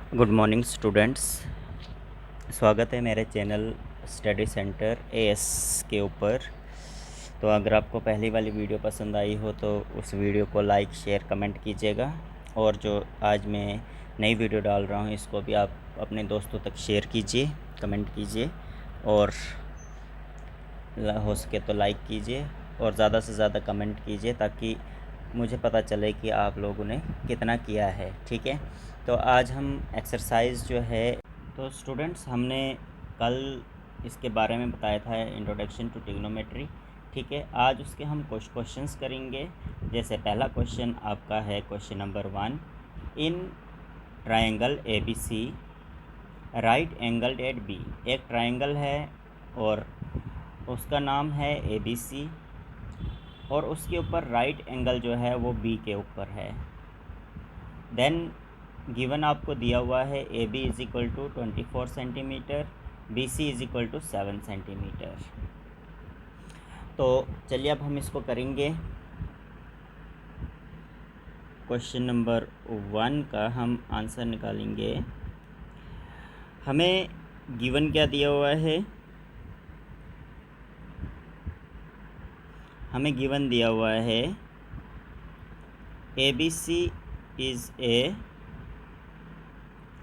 Good morning students. स्वागत है मेरे चैनल स्टडी सेंटर एएस के ऊपर। तो अगर आपको पहली वाली वीडियो पसंद आई हो तो उस वीडियो को लाइक शेयर कमेंट कीजिएगा, और जो आज मैं नई वीडियो डाल रहा हूँ इसको भी आप अपने दोस्तों तक शेयर कीजिए, कमेंट कीजिए, और हो सके तो लाइक कीजिए और ज़्यादा से ज़्यादा कमेंट कीजिए ताकि मुझे पता चले कि आप लोगों ने कितना किया है। ठीक है, तो आज हम एक्सरसाइज जो है, तो स्टूडेंट्स हमने कल इसके बारे में बताया था, इंट्रोडक्शन टू ट्रिग्नोमेट्री। ठीक है, आज उसके हम कुछ क्वेश्चंस करेंगे। जैसे पहला क्वेश्चन आपका है question number 1, in triangle A B C right angled at B. एक ट्रायंगल है और उसका नाम है ए बी सी, और उसके ऊपर राइट एंगल जो है वो बी के ऊपर है। देन गिवन आपको दिया हुआ है A B is equal to 24 centimetre, B C is equal to 7 centimetre. तो चलिए अब हम इसको करेंगे। क्वेश्चन नंबर 1 का हम आंसर निकालेंगे। हमें गिवन क्या दिया हुआ है? हमें गिवन दिया हुआ है A B C is a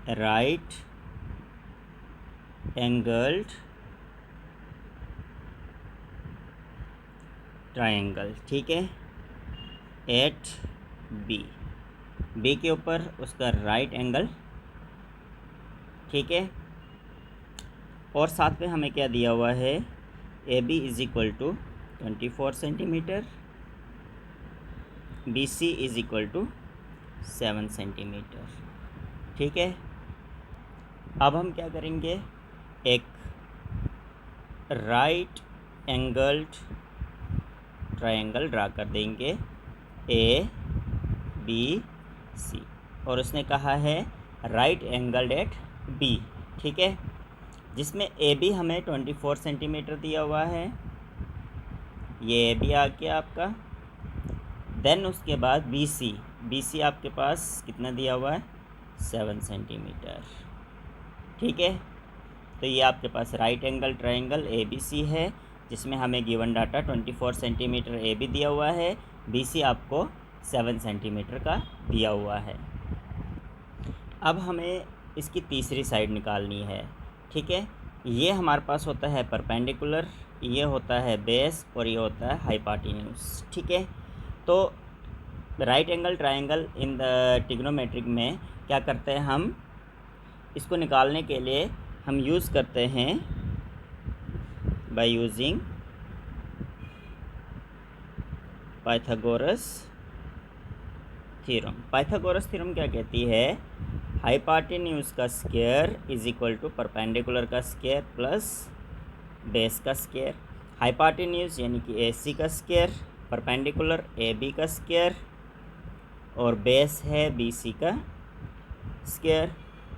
right angled triangle. ठीक है, एट बी के ऊपर उसका राइट एंगल। ठीक है, और साथ में हमें क्या दिया हुआ है? A B is equal to 24 centimetre, B C is equal to 7 centimetre. ठीक है, अब हम क्या करेंगे? एक राइट एंगल्ड ट्रायंगल ड्रा कर देंगे ए बी सी, और उसने कहा है राइट एंगल्ड एट बी। ठीक है, जिसमें ए बी हमें 24 सेंटीमीटर दिया हुआ है, ये ए बी आ गया आपका। देन उसके बाद बी सी आपके पास कितना दिया हुआ है? 7 सेंटीमीटर। ठीक है, तो ये आपके पास right angle triangle A B C है, जिसमें हमें given data 24 centimetre A B दिया हुआ है, बी सी आपको 7 सेंटीमीटर का दिया हुआ है। अब हमें इसकी तीसरी साइड निकालनी है। ठीक है, ये हमारे पास होता है परपेंडिकुलर, ये होता है बेस, और ये होता है हाइपोटेन्यूज। ठीक है, तो right angle triangle in the trigonometric में क्या करते हैं? हम इसको निकालने के लिए हम यूज़ करते हैं by using Pythagoras theorem. Pythagoras theorem क्या कहती है? हाइपोटेन्यूज का square is equal to perpendicular का स्क्वायर प्लस बेस का स्क्वायर। हाइपोटेन्यूज यानी कि ए सी का स्क्वायर, परपेंडिकुलर ए बी का स्क्वायर, और बेस है बी सी का स्क्वायर।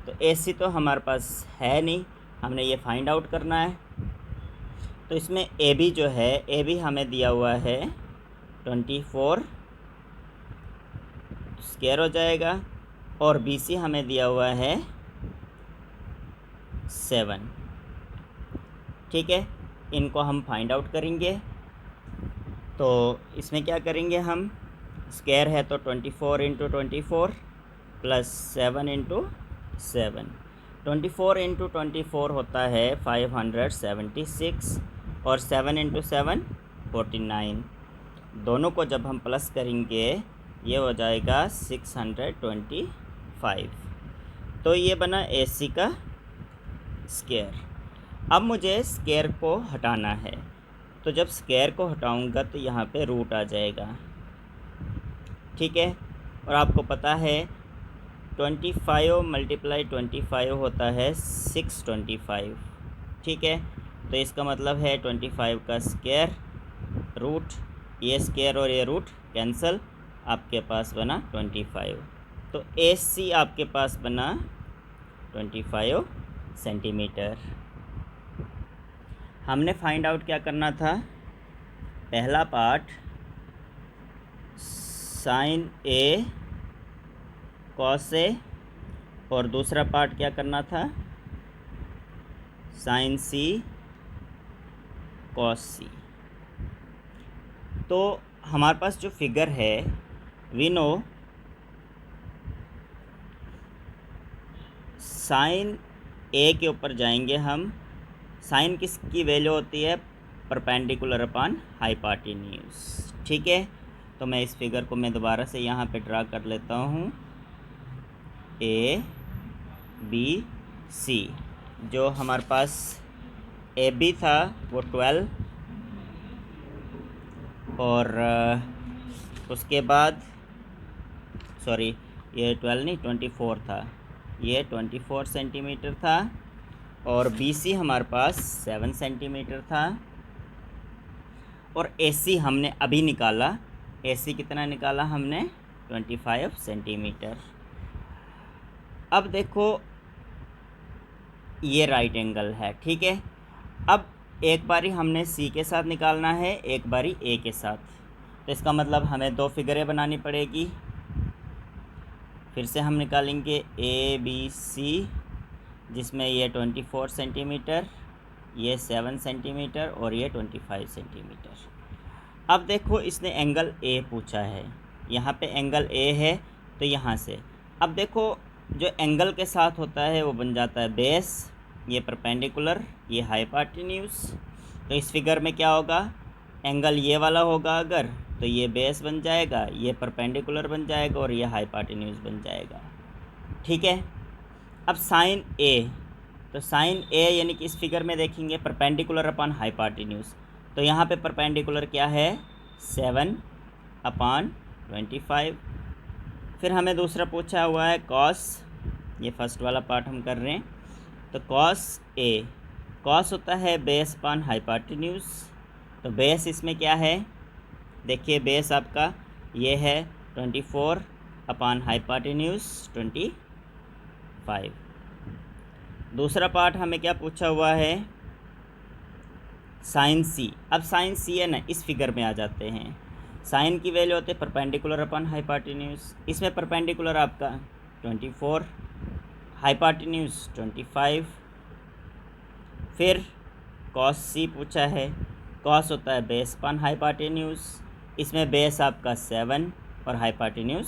तो ए सी तो हमारे पास है नहीं, हमने ये फाइंड आउट करना है। तो इसमें ए बी जो है, ए बी हमें दिया हुआ है 24 स्क्वायर हो जाएगा, और बी सी हमें दिया हुआ है 7। ठीक है, इनको हम फाइंड आउट करेंगे। तो इसमें क्या करेंगे हम? स्क्वायर है तो 24 इंटू 24 प्लस 7 इंटू 7। 24 इंटू 24 होता है 576, और 7 इंटू 7 49। दोनों को जब हम प्लस करेंगे ये हो जाएगा 625। तो ये बना ए सी का स्क्वायर। अब मुझे स्क्वायर को हटाना है, तो जब स्क्वायर को हटाऊंगा तो यहाँ पे रूट आ जाएगा। ठीक है, और आपको पता है 25 मल्टीप्लाई 25 होता है 625। ठीक है, तो इसका मतलब है 25 का स्क्वायर रूट, ये स्क्वायर और ये रूट कैंसल, आपके पास बना 25। तो ए सी आपके पास बना 25 सेंटीमीटर। हमने फाइंड आउट क्या करना था? पहला part sign A cos A और दूसरा पार्ट क्या करना था, साइन सी कॉस सी। तो हमारे पास जो फिगर है, वी नो साइन ए के ऊपर जाएंगे हम। साइन किसकी वैल्यू होती है, परपेंडिकुलर अपॉन हाइपोटेन्यूज। ठीक है, तो मैं इस फिगर को मैं दोबारा से यहाँ पे ड्रा कर लेता हूँ। ए बी सी, जो हमारे पास ए बी था वो 12, और उसके बाद सॉरी ये 12 नहीं 24 था, ये 24 सेंटीमीटर था, और बी सी हमारे पास 7 सेंटीमीटर था, और ए सी हमने अभी निकाला। ए सी कितना निकाला हमने, 25 सेंटीमीटर। अब देखो ये राइट एंगल है, ठीक है। अब एक बारी हमने सी के साथ निकालना है, एक बारी ए के साथ, तो इसका मतलब हमें दो फिगरें बनानी पड़ेगी। फिर से हम निकालेंगे ए बी सी, जिसमें ये 24 सेंटीमीटर, ये 7 सेंटीमीटर और ये 25 सेंटीमीटर। अब देखो इसने एंगल ए पूछा है, यहाँ पे एंगल ए है, तो यहाँ से अब देखो जो एंगल के साथ होता है वो बन जाता है बेस, ये परपेंडिकुलर, ये हाइपोटेन्यूज। तो इस फिगर में क्या होगा, एंगल ये वाला होगा अगर, तो ये बेस बन जाएगा, ये परपेंडिकुलर बन जाएगा और ये हाइपोटेन्यूज बन जाएगा। ठीक है। अब साइन ए, तो साइन ए यानी कि इस फिगर में देखेंगे परपेंडिकुलर अपॉन हाइपोटेन्यूज, तो यहाँ पे परपेंडिकुलर क्या है, 7 अपॉन 25। फिर हमें दूसरा पूछा हुआ है कॉस, ये फर्स्ट वाला पार्ट हम कर रहे हैं, तो कॉस ए, कॉस होता है बेस अपॉन हाइपोटेन्यूज, तो बेस इसमें क्या है, देखिए बेस आपका ये है 24 अपॉन हाइपोटेन्यूज 25। दूसरा पार्ट हमें क्या पूछा हुआ है, साइन सी। अब साइन सी है ना, इस फिगर में आ जाते हैं। साइन की वैल्यू होते हैं परपेंडिकुलर अपॉन हाइपोटेन्यूज, इसमें परपेंडिकुलर आपका 24, हाइपोटेन्यूज 25। फिर कॉस सी पूछा है, कॉस होता है बेस अपॉन हाइपोटेन्यूज, इसमें बेस आपका 7 और हाइपोटेन्यूज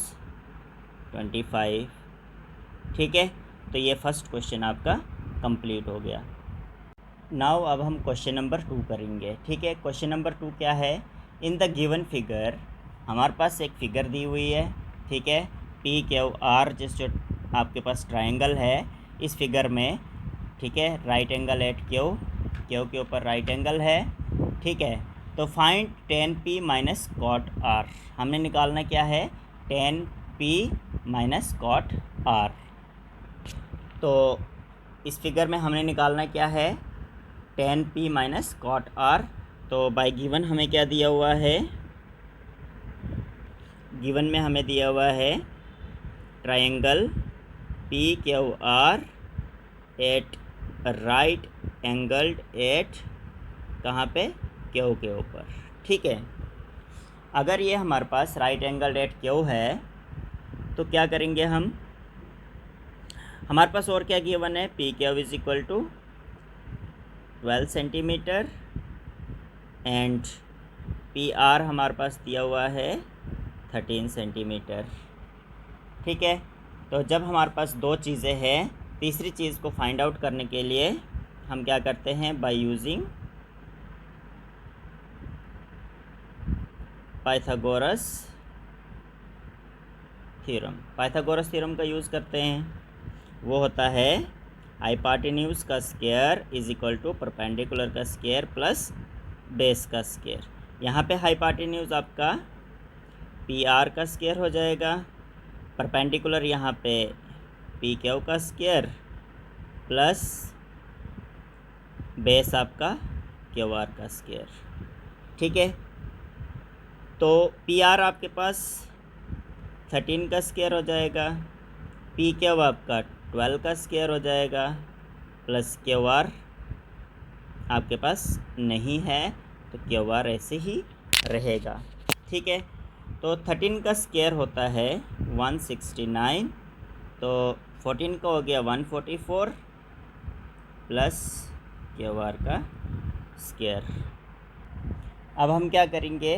25। ठीक है, तो ये फर्स्ट क्वेश्चन आपका कंप्लीट हो गया। नाउ अब हम क्वेश्चन नंबर 2 करेंगे। ठीक है, क्वेश्चन नंबर 2 क्या है, इन द गिवन फिगर, हमारे पास एक फ़िगर दी हुई है। ठीक है, पी क्यू आर, जिस जो आपके पास ट्रायंगल है इस फिगर में। ठीक है, right angle at Q, Q के ऊपर राइट एंगल है। ठीक है, तो find tan p minus cot R, हमने निकालना क्या है, tan p minus cot R. तो इस फिगर में हमने निकालना क्या है, tan p minus cot R. तो बाय गिवन हमें क्या दिया हुआ है, गिवन में हमें दिया हुआ है triangle P Q R at right angled at, कहाँ पे, क्यू के ऊपर। ठीक है, अगर ये हमारे पास राइट एंगल एट क्यू है तो क्या करेंगे हम, हमारे पास और क्या गिवन है, P Q is equal to 12 centimetre and P R हमारे पास दिया हुआ है 13 सेंटीमीटर। ठीक है, तो जब हमारे पास दो चीज़ें हैं, तीसरी चीज़ को फाइंड आउट करने के लिए हम क्या करते हैं, by using Pythagoras theorem. Pythagoras theorem का यूज़ करते हैं, वो होता है हाइपोटेन्यूज का square is equal to perpendicular का स्क्वायर प्लस बेस का स्क्वायर। यहाँ पे हाइपोटेन्यूज आपका पी आर का स्क्वायर हो जाएगा, परपेंडिकुलर यहाँ पे पी क्यू का स्क्वायर प्लस बेस आपका क्यू आर का स्क्वायर। ठीक है, तो पी आर आपके पास 13 का स्क्वायर हो जाएगा, पी क्यू आपका 12 का स्क्वायर हो जाएगा, प्लस क्यू आर आपके पास नहीं है तो क्यू आर ऐसे ही रहेगा। ठीक है, तो 13 का स्क्वायर होता है 169 तो 14 का हो गया 144 प्लस क्यू आर का स्क्वायर। अब हम क्या करेंगे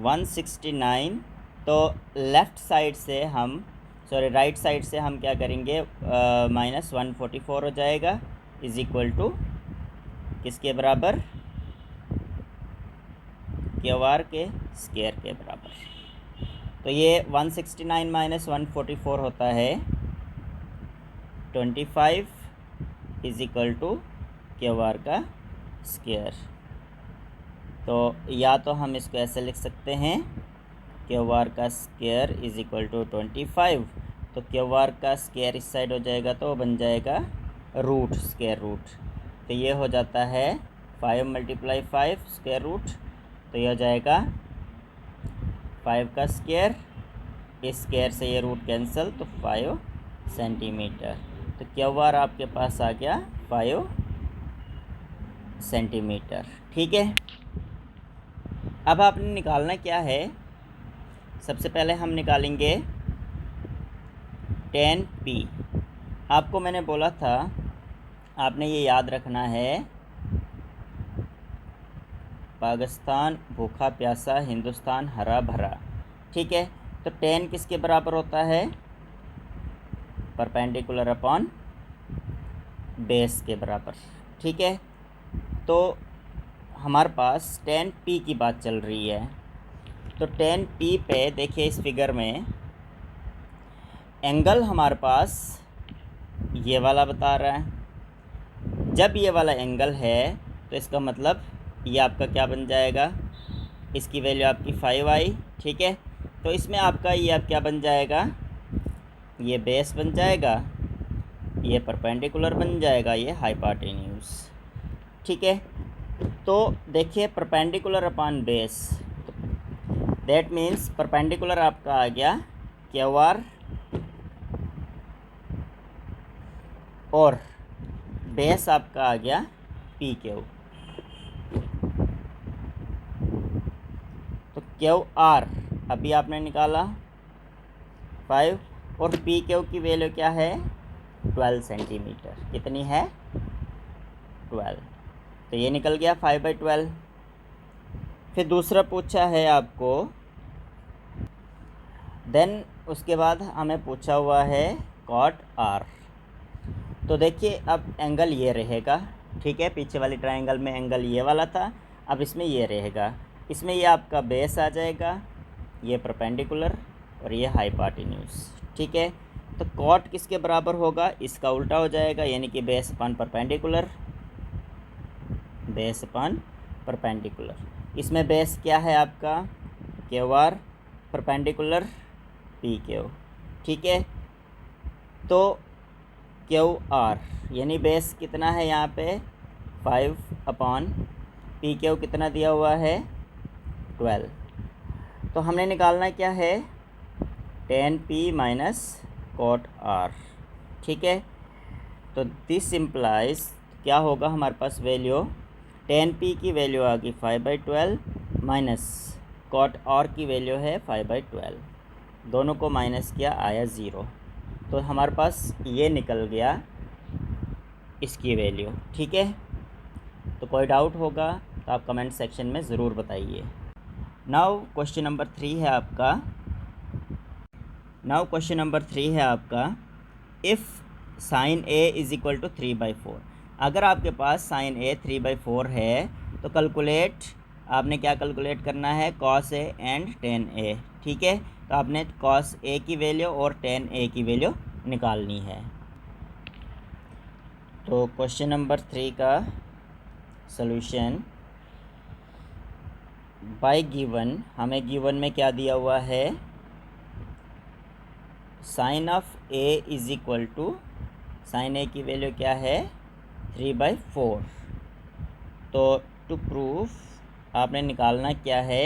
169, तो लेफ़्ट साइड से हम राइट साइड से हम क्या करेंगे -144 हो जाएगा इज़ इक्वल टू किसके बराबर, क्यू आर के स्क्वायर के बराबर। तो ये 169 माइनस 144 होता है 25 is equal to Q R का स्क्वायर। तो या तो हम इसको ऐसे लिख सकते हैं क्यू आर का स्क्वायर इज़ इक्वल टू 25, तो क्यू आर का स्क्वायर इस साइड हो जाएगा तो बन जाएगा रूट, स्क्वायर रूट। तो ये हो जाता है 5 × 5 स्क्वायर रूट, तो ये हो जाएगा 5 का स्क्वायर, इस स्क्वायर से ये रूट कैंसिल, तो 5 सेंटीमीटर। तो क्यू आर आपके पास आ गया 5 सेंटीमीटर। ठीक है, अब आपने निकालना क्या है, सबसे पहले हम निकालेंगे 10P। आपको मैंने बोला था आपने ये याद रखना है, पाकिस्तान भूखा प्यासा, हिंदुस्तान हरा भरा। ठीक है, तो 10 किसके बराबर होता है, परपेंडिकुलर अपॉन बेस के बराबर। ठीक है, तो हमारे पास 10P की बात चल रही है, तो 10P पे देखिए इस फिगर में एंगल हमारे पास ये वाला बता रहा है। जब ये वाला एंगल है तो इसका मतलब ये आपका क्या बन जाएगा, इसकी वैल्यू आपकी 5 आई। ठीक है, तो इसमें आपका ये अब क्या बन जाएगा, ये बेस बन जाएगा, ये परपेंडिकुलर बन जाएगा, ये हाइपोटेन्यूज। ठीक है, तो देखिए perpendicular upon base, that means perpendicular आपका आ गया क्यू आर और बेस आपका आ गया पी क्यू। तो क्यू आर अभी आपने निकाला 5 और पी क्यू की वैल्यू क्या है 12 सेंटीमीटर। कितनी है 12, तो ये निकल गया 5/12। फिर दूसरा पूछा है आपको, देन उसके बाद हमें पूछा हुआ है कॉट आर। तो देखिए अब एंगल ये रहेगा। ठीक है, पीछे वाली ट्रायंगल में एंगल ये वाला था, अब इसमें ये रहेगा, इसमें ये आपका बेस आ जाएगा, ये परपेंडिकुलर और ये हाइपोटेन्यूज। ठीक है, तो कॉट किसके बराबर होगा, इसका उल्टा हो जाएगा, यानी कि base upon perpendicular, base upon perpendicular. इसमें बेस क्या है आपका Q R, perpendicular P Q. ठीक है, तो क्यू आर यानी बेस कितना है यहाँ पे 5 पी क्यू कितना दिया हुआ है 12। तो हमने निकालना क्या है 10P माइनस कॉट आर। ठीक है, तो दिस इम्प्लाइज क्या होगा, हमारे पास वैल्यू 10P की वैल्यू आ गई 5/12 माइनस कॉट आर की वैल्यू है 5/12, दोनों को माइनस किया आया 0, तो हमारे पास ये निकल गया इसकी वैल्यू। ठीक है, तो कोई डाउट होगा तो आप कमेंट सेक्शन में ज़रूर बताइए। नाउ क्वेश्चन नंबर 3 है आपका, if sine A is equal to 3/4। अगर आपके पास साइन ए 3/4 है तो कैलकुलेट, आपने क्या कैलकुलेट करना है कॉस ए एंड टेन ए। ठीक है, तो आपने कॉस ए की वैल्यू और टेन ए की वैल्यू निकालनी है। तो क्वेश्चन नंबर 3 का सॉल्यूशन बाय गिवन, हमें गिवन में क्या दिया हुआ है, sine of A is equal to, sine A की वैल्यू क्या है 3/4। तो टू प्रूफ आपने निकालना क्या है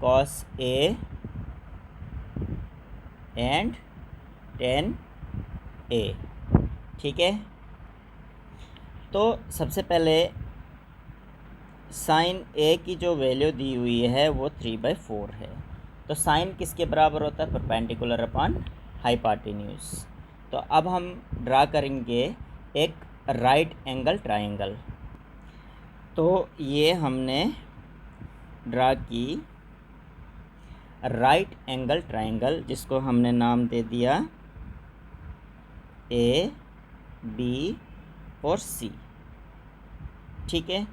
कॉस ए एंड टेन ए। ठीक है, तो सबसे पहले साइन ए की जो वैल्यू दी हुई है वो 3/4 है। तो साइन किसके बराबर होता है? Perpendicular upon hypotenuse. तो अब हम ड्रा करेंगे एक राइट एंगल ट्रायंगल। तो ये हमने ड्रा की राइट एंगल ट्रायंगल, जिसको हमने नाम दे दिया ए, बी और सी। ठीक है।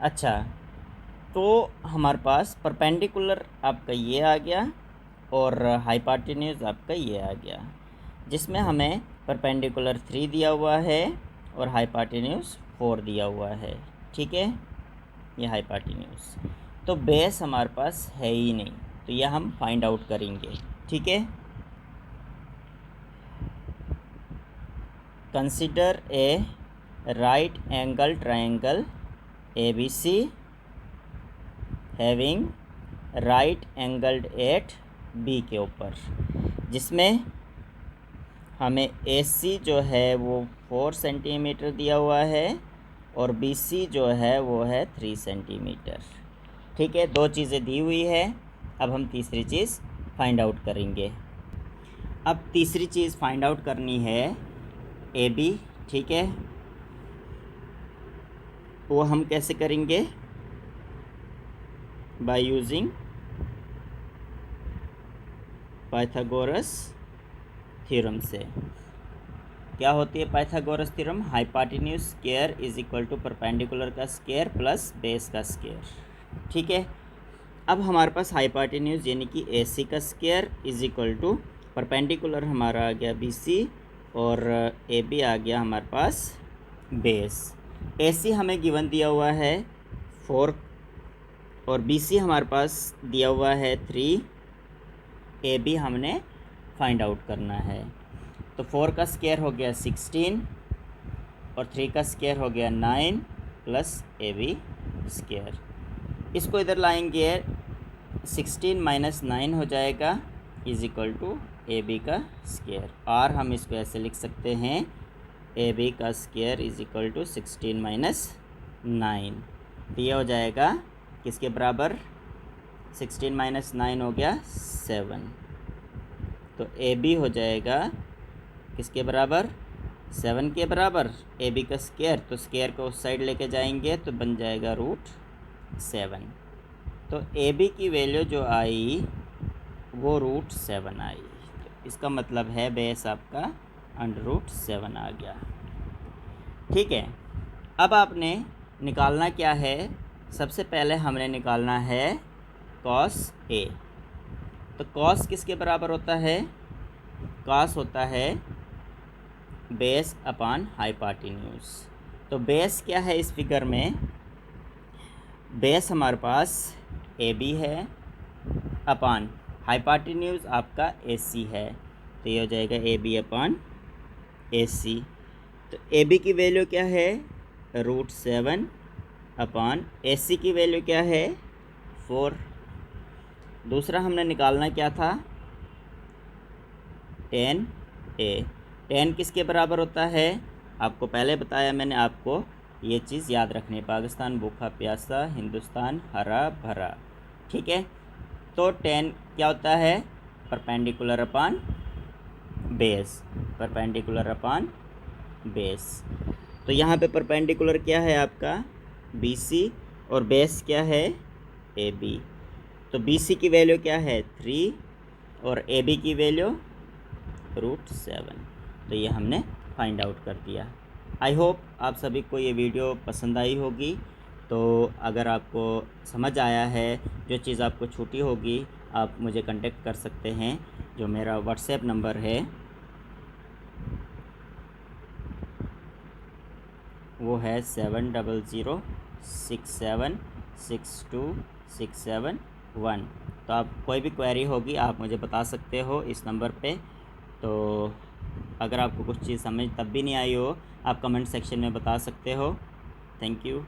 अच्छा, तो हमारे पास परपेंडिकुलर आपका ये आ गया और हाइपोटेन्यूज आपका ये आ गया, जिसमें हमें परपेंडिकुलर 3 दिया हुआ है और हाइपोटेन्यूज 4 दिया हुआ है। ठीक है, ये हाइपोटेन्यूज। तो बेस हमारे पास है ही नहीं, तो यह हम फाइंड आउट करेंगे। ठीक है। Consider a right angle triangle ABC having right angled eight B के ऊपर, जिसमें हमें AC जो है वो 4 सेंटीमीटर दिया हुआ है और BC जो है वो है 3 सेंटीमीटर। ठीक है, 2 चीज़ें दी हुई है। अब हम तीसरी चीज़ फाइंड आउट करेंगे। अब तीसरी चीज़ फाइंड आउट करनी है AB। ठीक है, वो हम कैसे करेंगे? बाय यूजिंग पाइथागोरस थ्योरम से। क्या होती है Pythagoras theorem? Hypotenuse square is equal to perpendicular का स्क्वायर प्लस बेस का स्क्वायर। ठीक है। अब हमारे पास हाइपोटेन्यूज यानी कि AC का square is equal to perpendicular हमारा आ गया BC और AB आ गया हमारे पास बेस। AC हमें गिवन दिया हुआ है 4 और BC हमारे पास दिया हुआ है 3। AB हमने फाइंड आउट करना है। तो 4 का स्क्वायर हो गया 16 और 3 का स्क्वायर हो गया 9 प्लस AB स्क्वायर। इसको इधर लाएंगे, 16 माइनस 9 हो जाएगा इज इक्वल टू AB का स्क्वायर। और हम इसको ऐसे लिख सकते हैं AB का square is equal to 16 minus 9। तो ये हो जाएगा किसके बराबर? 16 माइनस 9 हो गया 7। तो AB हो जाएगा किसके बराबर? 7 के बराबर। AB का स्क्वायर, तो स्क्वायर को उस साइड लेके जाएंगे तो बन जाएगा √7। तो AB की वैल्यू जो आई वो √7 आई। तो इसका मतलब है बेस आपका √7 आ गया। ठीक है। अब आपने निकालना क्या है? सबसे पहले हमने निकालना है cos A। तो cos किसके बराबर होता है? cos होता है बेस अपॉन हाइपोटेन्यूज। तो बेस क्या है इस फिगर में? बेस हमारे पास AB है अपॉन हाइपोटेन्यूज आपका AC है। तो ये हो जाएगा AB अपॉन AC। तो AB की वैल्यू क्या है? √7 अपॉन AC की वैल्यू क्या है? 4। दूसरा हमने निकालना क्या था? tan A। tan किसके बराबर होता है? आपको पहले बताया मैंने आपको, ये चीज़ याद रखनी। पाकिस्तान भूखा प्यासा, हिंदुस्तान हरा भरा। ठीक है। तो tan क्या होता है? Perpendicular upon base. Perpendicular upon base. तो यहाँ पे परपेंडिकुलर क्या है आपका? BC और बेस क्या है? AB। तो BC की वैल्यू क्या है? 3 और AB की वैल्यू √7। तो ये हमने फाइंड आउट कर दिया। आई होप आप सभी को ये वीडियो पसंद आई होगी। तो अगर आपको समझ आया है, जो चीज़ आपको छूटी होगी, आप मुझे कांटेक्ट कर सकते हैं। जो मेरा व्हाट्सएप नंबर है वो है 7006762671। तो आप कोई भी क्वेरी होगी आप मुझे बता सकते हो इस नंबर पे। तो अगर आपको कुछ चीज़ समझ तब भी नहीं आई हो, आप कमेंट सेक्शन में बता सकते हो। Thank you.